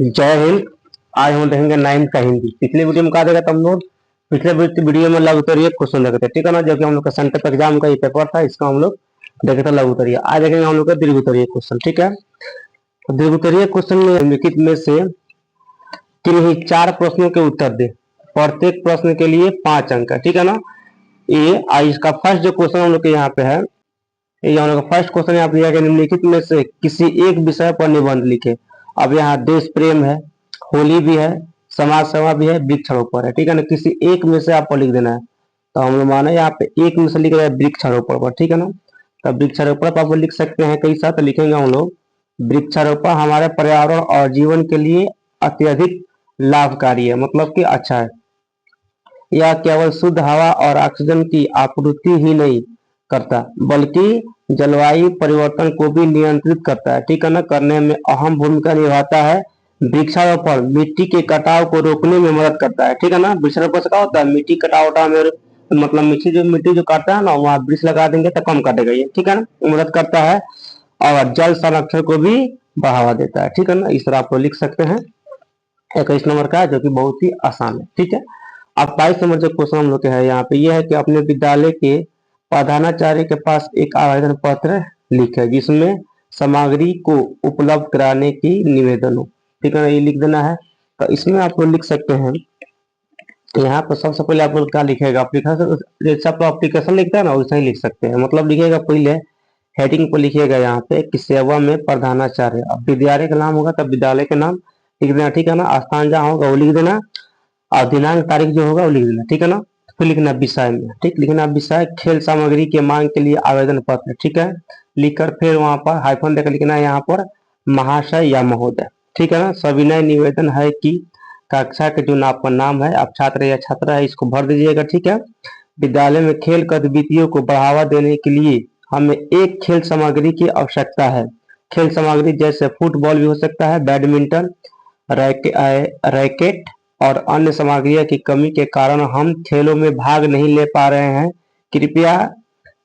जय हिंद। आज हम देखेंगे 9th का हिंदी। पिछले वीडियो में कहा देखा था हम लोग, पिछले वीडियो में लघु उत्तरीय क्वेश्चन देखे थे, ठीक है ना, जो कि हम लोग का सेंटर एग्जाम का ये पेपर था, इसका हम लोग देखे थे लघु उत्तरीय। आज देखेंगे हम लोग का दीर्घ उत्तरीय क्वेश्चन, ठीक है। तो दीर्घ उत्तरीय क्वेश्चन में निम्नलिखित में से किन्हीं 4 प्रश्नों के उत्तर दे, प्रत्येक प्रश्न के लिए 5 अंक है, ठीक है ना। ये आज इसका फर्स्ट जो क्वेश्चन हम लोग के यहाँ पे है, ये हम लोग का फर्स्ट क्वेश्चन यहाँ पे दिया गया, निम्नलिखित में से किसी एक विषय पर निबंध लिखे। अब यहाँ देश प्रेम है, होली भी है, समाज सेवा भी है, वृक्षारोपण है, ठीक है ना। किसी एक में से आपको लिख देना है। तो हम लोग माने यहाँ पे एक में से लिख रहे हैं वृक्षारोपण पर, ठीक है ना। तो वृक्षारोपण पर आप लिख सकते हैं कई साथ लिखेंगे हम लोग, वृक्षारोपण हमारे पर्यावरण और जीवन के लिए अत्यधिक लाभकारी है, मतलब कि अच्छा है। यह केवल शुद्ध हवा और ऑक्सीजन की आपूर्ति ही नहीं करता, बल्कि जलवायु परिवर्तन को भी नियंत्रित करता है, ठीक है ना, करने में अहम भूमिका निभाता है। वृक्षारोपण मिट्टी के कटाव को रोकने में मदद करता है, ठीक है ना। वृक्षारोपण से क्या होता है, मिट्टी कटाव में मतलब मिट्टी जो काटता है ना, वहाँ वृक्ष लगा देंगे तो कम काटेगा ये, ठीक है ना, मदद करता है। और जल संरक्षण को भी बढ़ावा देता है, ठीक है ना। इस तरह आप लिख सकते हैं। 21 नंबर का जो कि बहुत ही आसान है, ठीक है। अब 22 नंबर जो क्वेश्चन हम लोग के है यहाँ पे यह है कि अपने विद्यालय के प्रधानाचार्य के पास एक आवेदन पत्र लिखे जिसमें सामग्री को उपलब्ध कराने की निवेदन हो, ठीक है ना, ये लिख देना है। तो इसमें आप लोग लिख सकते हैं, यहाँ पर सबसे पहले आप लोग क्या लिखेगा, जैसे आप एप्लीकेशन लिखता है ना वैसे ही लिख सकते हैं। मतलब लिखेगा पहले हेडिंग पर लिखिएगा यहाँ पे कि सेवा में प्रधानाचार्य, अब विद्यालय का नाम होगा तब विद्यालय का नाम लिख देना, ठीक है ना। स्थान जहाँ होगा वो लिख देना और दिनांक तारीख जो होगा वो लिख देना, ठीक है ना। फिर लिखना विषय में, ठीक, लिखना विषय खेल सामग्री के मांग के लिए आवेदन पत्र, ठीक है, लिखकर फिर वहां पर हाइफन देकर लिखना है यहाँ पर महाशय या महोदय, ठीक है ना। सविनय निवेदन है कि कक्षा के जो आपका नाम है, आप छात्र या छात्रा है, इसको भर दीजिएगा, ठीक है। विद्यालय में खेल गतिविधियों को बढ़ावा देने के लिए हमें एक खेल सामग्री की आवश्यकता है। खेल सामग्री जैसे फुटबॉल भी हो सकता है, बैडमिंटन, रैकेट और अन्य सामग्रियों की कमी के कारण हम खेलों में भाग नहीं ले पा रहे हैं। कृपया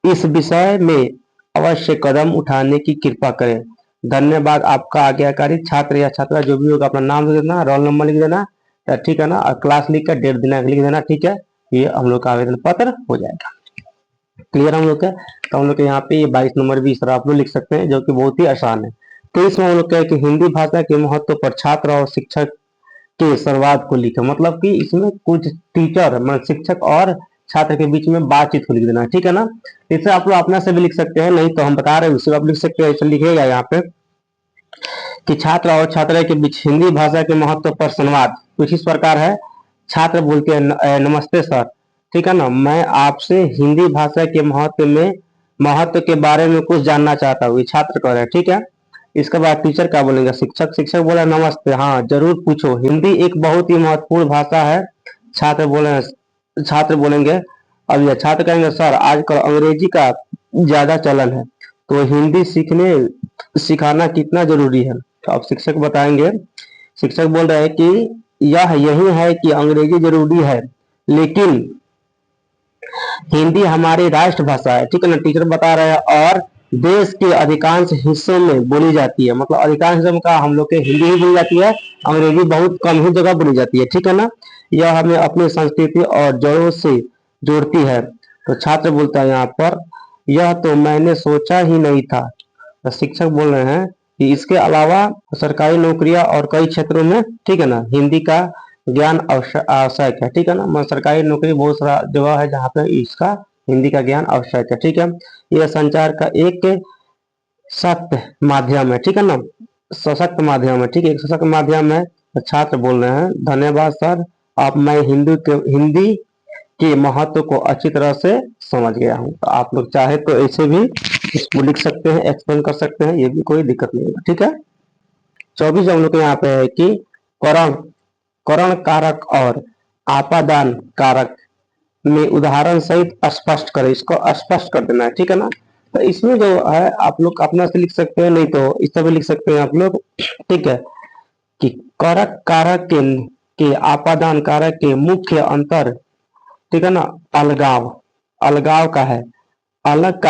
इस विषय में अवश्य कदम उठाने की कृपा करें। धन्यवाद, आपका आज्ञाकारी। छात्र या छात्रा जो भी होगा अपना नाम लिख देना, रोल नंबर लिख देना, ठीक है ना, और क्लास लिख कर डेट दिनांक लिख देना, ठीक है। ये हम लोग का आवेदन पत्र हो जाएगा। क्लियर हम लोग का। तो हम लोग के यहाँ पे ये 22 नंबर भी इस तरह आप लोग लिख सकते हैं, जो कि बहुत ही आसान है। तो इसमें हम लोग क्या है कि हिंदी भाषा के महत्व पर छात्र और शिक्षक के संवाद को लिखे, मतलब कि इसमें कुछ टीचर मतलब शिक्षक और छात्र के बीच में बातचीत को लिख देना, ठीक है ना। इसे आप लोग अपना से भी लिख सकते हैं, नहीं तो हम बता रहे हैं उसे आप लिख सकते हैं। इसे लिखिएगा यहाँ पे कि छात्र और छात्रा के बीच हिंदी भाषा के महत्व पर संवाद कुछ इस प्रकार है। छात्र बोलते हैं नमस्ते सर, ठीक है ना, मैं आपसे हिंदी भाषा के महत्व के बारे में कुछ जानना चाहता हूँ, ये छात्र कह रहे हैं, ठीक है। इसके बाद टीचर क्या बोलेंगे, शिक्षक बोला नमस्ते, हाँ जरूर पूछो, हिंदी एक बहुत ही महत्वपूर्ण भाषा है। छात्र बोलेंगे, अब यह छात्र कहेंगे सर आजकल अंग्रेजी का ज्यादा चलन है, तो हिंदी सिखाना कितना जरूरी है। तो अब शिक्षक बताएंगे, शिक्षक बोल रहे हैं कि यही है कि अंग्रेजी जरूरी है, लेकिन हिंदी हमारी राष्ट्रभाषा है, ठीक है ना, टीचर बता रहे हैं, और देश के अधिकांश हिस्सों में बोली जाती है। मतलब अधिकांश हिस्सों में का हम लोग के हिंदी ही बोली जाती है, अंग्रेजी बहुत कम ही जगह बोली जाती है, ठीक है ना। यह हमें अपनी संस्कृति और जड़ों से जोड़ती है। तो छात्र बोलता है यहाँ पर, यह तो मैंने सोचा ही नहीं था। तो शिक्षक बोल रहे हैं कि इसके अलावा सरकारी नौकरियां और कई क्षेत्रों में, ठीक है ना, हिंदी का ज्ञान आवश्यक है, ठीक है ना। मतलब सरकारी नौकरी बहुत सारा जगह है जहाँ पे इसका हिंदी का ज्ञान आवश्यक है, ठीक है। यह संचार का एक सशक्त माध्यम है, ठीक है ना, सशक्त माध्यम है, ठीक है, एक सशक्त माध्यम है। तो छात्र बोल रहे हैं धन्यवाद सर, आप मैं हिंदी के महत्व को अच्छी तरह से समझ गया हूँ। तो आप लोग चाहे तो ऐसे भी इसको लिख सकते हैं, एक्सप्लेन कर सकते हैं, ये भी कोई दिक्कत नहीं होगा, ठीक है। 24 हम लोग यहाँ पे है कि करण करण कारक और आपादान कारक में उदाहरण सहित स्पष्ट करें, इसको स्पष्ट कर देना है, ठीक है ना। तो इसमें जो है आप लोग अपना से लिख सकते हैं, नहीं तो इस तरह भी लिख सकते हैं आप लोग, ठीक है, कि कारक कारक के आपादान कारक के मुख्य अंतर, ठीक है ना, अलगाव अलगाव का है। अलग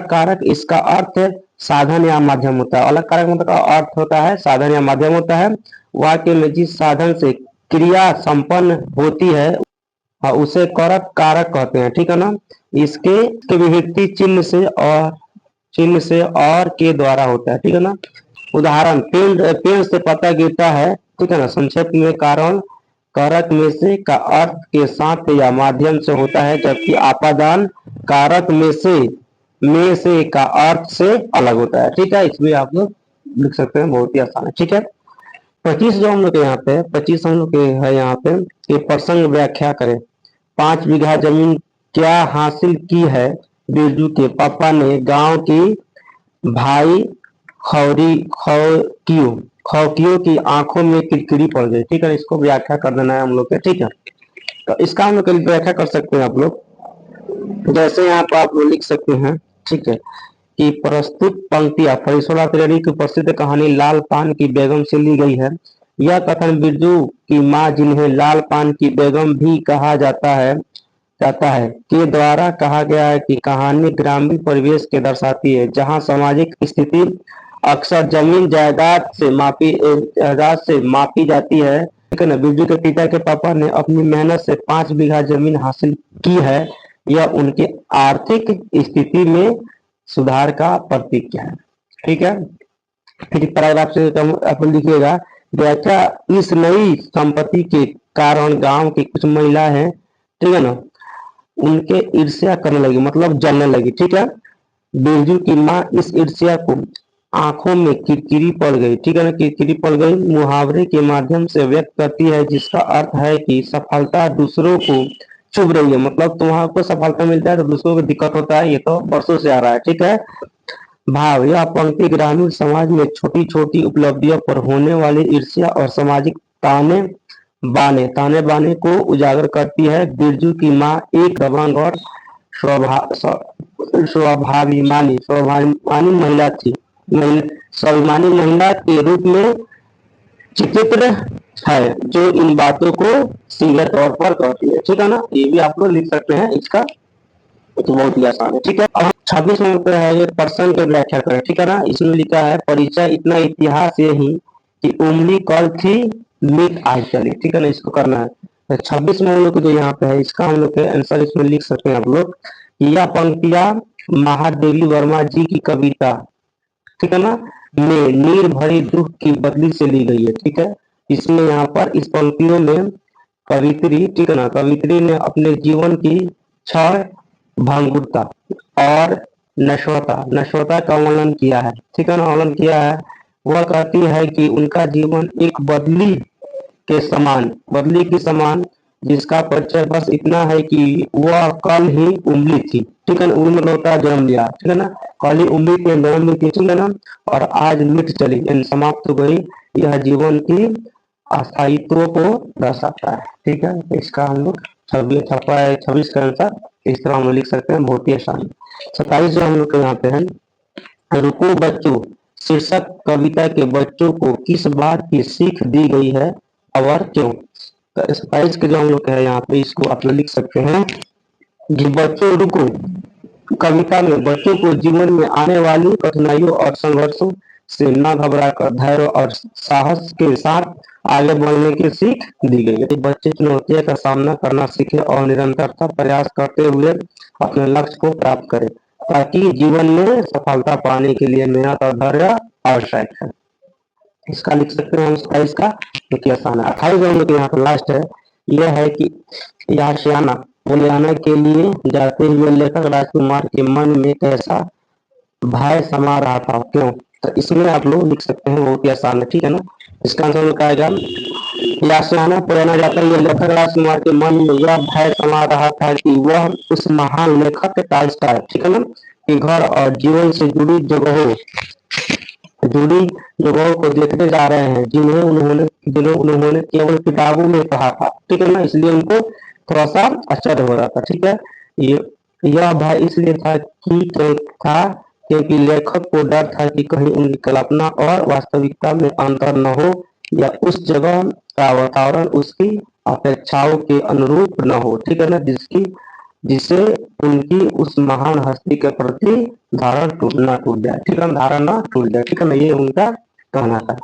कारक इसका अर्थ साधन या माध्यम होता है। अलग कारक मतलब का अर्थ होता है साधन या माध्यम होता है। वाक्य में जिस साधन से क्रिया संपन्न होती है उसे करक कारक कहते हैं, ठीक है ना। इसके विभक्ति चिन्ह से और के द्वारा होता है, ठीक है ना। उदाहरण, पेड़ से पत्ता गिरता है, ठीक है ना। संक्षेप में कारण कारक में से का अर्थ के साथ या माध्यम से होता है, जबकि आपादान कारक में से का अर्थ से अलग होता है, ठीक है। इसमें आप लोग लिख सकते हैं, बहुत ही आसान है, ठीक है। 25 जो हम लोग के यहाँ पे 25 हम लोग के है यहाँ पे कि प्रसंग व्याख्या करें। 5 बीघा जमीन क्या हासिल की है बिरजू के पापा ने गांव की भाई खौकियों की आंखों में किरकिरी पड़ गई, ठीक है। इसको व्याख्या कर देना है हम लोग के, ठीक है। तो इसका हम लोग व्याख्या कर सकते हैं आप लोग, जैसे यहाँ पर आप लोग लिख सकते हैं, ठीक है, कि प्रस्तुत पंक्तियां फरीसोला तिवारी की प्रसिद्ध कहानी लाल पान की बेगम से ली गई है। यह कथन बिरजू की माँ, जिन्हें लाल पान की बेगम भी कहा जाता है के द्वारा कहा गया है कि कहानी ग्रामीण परिवेश के दर्शाती है, जहां सामाजिक स्थिति अक्सर जमीन जायदाद से मापी जाती है, ठीक है ना। बिरजू के पिता के पापा ने अपनी मेहनत से 5 बीघा जमीन हासिल की है। यह उनकी आर्थिक स्थिति में सुधार का प्रतीक है, ठीक है। फिर पैराग्राफ से अपन लिखिएगा, व्याख्या, इस नई संपत्ति के कारण गांव की कुछ महिला है, ठीक है ना, उनके ईर्ष्या करने लगी, मतलब जलने लगी, ठीक है। बिरजू की माँ इस ईर्ष्या को आंखों में किरकिरी पड़ गई, ठीक है ना, किरकिरी पड़ गई मुहावरे के माध्यम से व्यक्त करती है, जिसका अर्थ है कि सफलता दूसरों को चुभ रही है, मतलब तुम्हारे सफलता मिलता है तो दूसरों को दिक्कत होता है, ये तो वर्षों से आ रहा है, ठीक है। भाव, यह पंक्ति ग्रामीण समाज में छोटी छोटी उपलब्धियों पर होने वाली ईर्ष्या और सामाजिक ताने बाने को उजागर करती है। बिरजू की माँ एक दबंग और स्वाभिमानी महिला थी, स्वाभिमानी महिला के रूप में चित्र है, जो इन बातों को सीधे तौर पर कहती है, ठीक है ना। ये भी आप लोग लिख सकते हैं, इसका तो बहुत ही आसान है, ठीक है। अब 26 नंबर है ये प्रश्न की व्याख्या करें, ठीक है ना। इसमें लिखा है, परिचय, इतना इतिहास यही कि उंगली कल थी मीट आज चली, ठीक है ना। इसको करना है। तो 26 में हम लोग जो यहाँ पे है, इसका हम लोग के आंसर इसमें लिख सकते हैं आप लोग। यह पंक्तियां महादेवी वर्मा जी की कविता, ठीक है ना, में नीर भरी दुख की बदली से ली गई है, ठीक है। इसमें यहाँ पर इस पंक्तियों में कवित्री, ठीक है ना, कवित्री ने अपने जीवन की क्षण भंगुरता और नश्वरता का वर्णन किया है, ठीक है ना, वर्णन किया है। वह कहती है कि उनका जीवन एक बदली के समान, जिसका परिचय बस इतना है कि वह कल ही उम्मीद थी, ठीक है ना। उम्र होता है जन्म लिया, ठीक है ना, कल ही उम्मीद के जन्म ली थी, ठीक है ना, और आज मिट चली, समाप्त हो गई। यह जीवन की अस्थायित्व को दर्शाता है, ठीक है। इसका हम लोग 26 का आंसर इस तरह हम लोग लिख सकते हैं, बहुत ही आसान। 27 जो हम लोग के यहाँ पे है, रुको बच्चों शीर्षक कविता के बच्चों को किस बात की सीख दी गई है और क्यों। 27 के जो हम लोग है यहाँ पे, इसको आप लोग लिख सकते हैं कि बच्चों रुको, कविता में बच्चों को जीवन में आने वाली कठिनाइयों और संघर्षों से न घबराकर धैर्य और साहस के साथ आगे बढ़ने की सीख दी गई है। बच्चे चुनौतियों का सामना करना सीखे और निरंतरता प्रयास करते हुए अपने लक्ष्य को प्राप्त करें, ताकि जीवन में सफलता पाने के लिए मेहनत और धैर्य आवश्यक है। इसका लिख सकते हैं हम 27 का, जो आसान है। 28 हम लोग यहाँ पर लास्ट है, यह है कि याशियाना बोलियाना के लिए जाते हुए लेखक राजकुमार के मन में कैसा भय समा रहा था, क्यों। तो इसमें आप लोग लिख सकते हैं, बहुत ही आसान है, ठीक है ना। इसका आंसर क्या आएगा, याशियाना पुराना जाता है लेखक राजकुमार के मन में यह भय समा रहा था कि वह उस महान लेखक टालस्टॉय, ठीक है ना, कि घर और जीवन से जुड़ी जगहों को देखते जा रहे हैं, जिन्हें उन्होंने केवल किताबों में पढ़ा था, ठीक है ना। इसलिए उनको थोड़ा सा आश्चर्य हो रहा था, ठीक है। यह भय इसलिए था क्योंकि लेखक को डर था कि कहीं उनकी कल्पना और वास्तविकता में अंतर न हो, या उस जगह का वातावरण उसकी अपेक्षाओं के अनुरूप न हो, ठीक है ना, जिसकी जिससे उनकी उस महान हस्ती के प्रति धारण ना टूट जाए, ठीक है ना, धारण ना टूट जाए, ठीक है ना, ये उनका कहना था।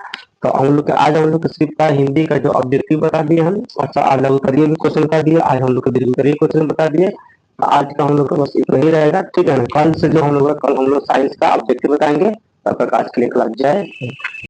तो हम लोग आज हम लोग सिर्फ का हिंदी का जो ऑब्जेक्टिव बता दिए हम, अच्छा आज लघुत्तरीय भी क्वेश्चन बता दिए, आज हम लोग के दीर्घोत्तरीय क्वेश्चन बता दिए। आज का हम लोग का बस इतना ही रहेगा, ठीक है ना। कल से जो हम लोग कल हम लोग साइंस का ऑब्जेक्टिव बताएंगे। तब तक आज के लिए क्लास जाए।